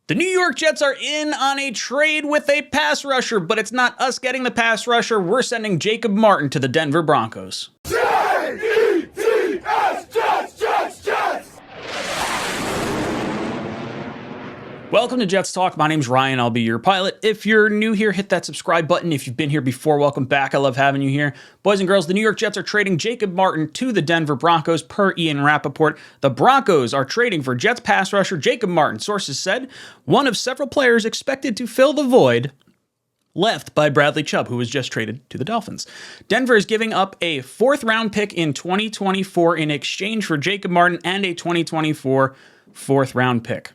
The New York Jets are in on a trade with a pass rusher, but it's not us getting the pass rusher. We're sending Jacob Martin to the Denver Broncos. J-E-T-S, Jets, Jets, Jets! Welcome to Jets Talk. My name's Ryan. I'll be your pilot. If you're new here, hit that subscribe button. If you've been here before, welcome back. I love having you here. Boys and girls, the New York Jets are trading Jacob Martin to the Denver Broncos per Ian Rappaport. The Broncos are trading for Jets pass rusher Jacob Martin. Sources said one of several players expected to fill the void left by Bradley Chubb, who was just traded to the Dolphins. Denver is giving up a 4th-round pick in 2024 in exchange for Jacob Martin and a 2024 4th-round pick.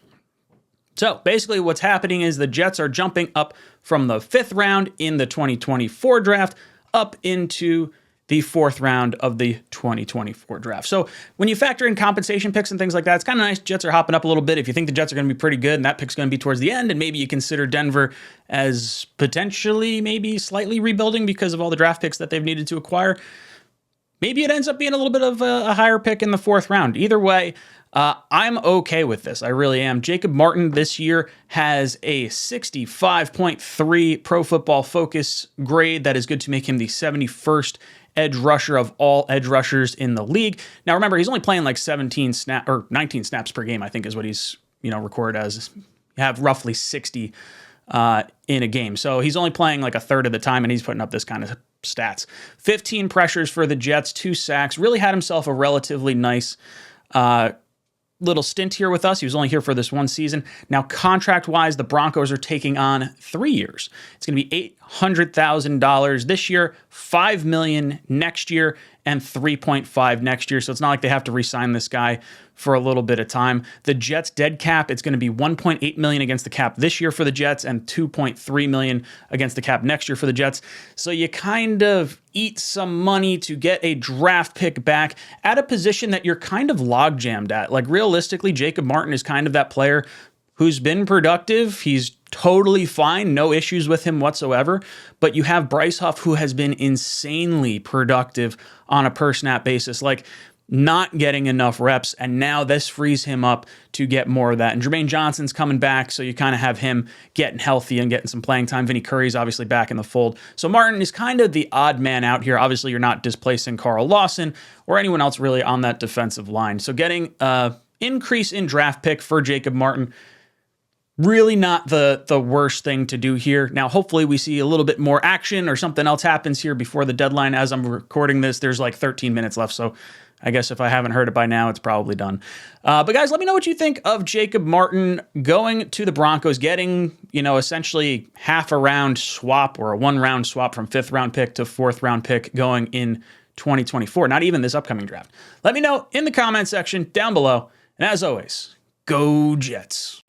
So basically what's happening is the Jets are jumping up from the 5th round in the 2024 draft up into the 4th round of the 2024 draft. So when you factor in compensation picks and things like that, it's kind of nice. Jets are hopping up a little bit. If you think the Jets are going to be pretty good and that pick's going to be towards the end, and maybe you consider Denver as potentially maybe slightly rebuilding because of all the draft picks that they've needed to acquire, maybe it ends up being a little bit of a higher pick in the 4th round. Either way, I'm okay with this. I really am. Jacob Martin this year has a 65.3 Pro Football Focus grade. That is good to make him the 71st edge rusher of all edge rushers in the league. Now, remember, he's only playing like 19 snaps per game, I think is what he's, recorded as. You have roughly 60 in a game. So he's only playing like a third of the time, and he's putting up this kind of stats. 15 pressures for the Jets, 2 sacks. Really had himself a relatively nice little stint here with us. He was only here for this one season. Now, contract-wise, the Broncos are taking on 3 years. It's going to be $800,000 this year, $5 million next year, and $3.5 next year. So it's not like they have to re-sign this guy for a little bit of time. The Jets dead cap, it's going to be $1.8 million against the cap this year for the Jets and $2.3 million against the cap next year for the Jets. So you kind of eat some money to get a draft pick back at a position that you're kind of log jammed at. Like realistically, Jacob Martin is kind of that player who's been productive. He's totally fine. No issues with him whatsoever. But you have Bryce Huff, who has been insanely productive on a per snap basis, like not getting enough reps. And now this frees him up to get more of that. And Jermaine Johnson's coming back. So you kind of have him getting healthy and getting some playing time. Vinny Curry's obviously back in the fold. So Martin is kind of the odd man out here. Obviously, you're not displacing Carl Lawson or anyone else really on that defensive line. So getting an increase in draft pick for Jacob Martin, really not the worst thing to do here. Now, hopefully we see a little bit more action or something else happens here before the deadline. As I'm recording this, there's like 13 minutes left. So I guess if I haven't heard it by now, it's probably done. But guys, let me know what you think of Jacob Martin going to the Broncos, getting, essentially half a round swap or a 1-round swap from 5th round pick to 4th round pick going in 2024. Not even this upcoming draft. Let me know in the comment section down below. And as always, go Jets.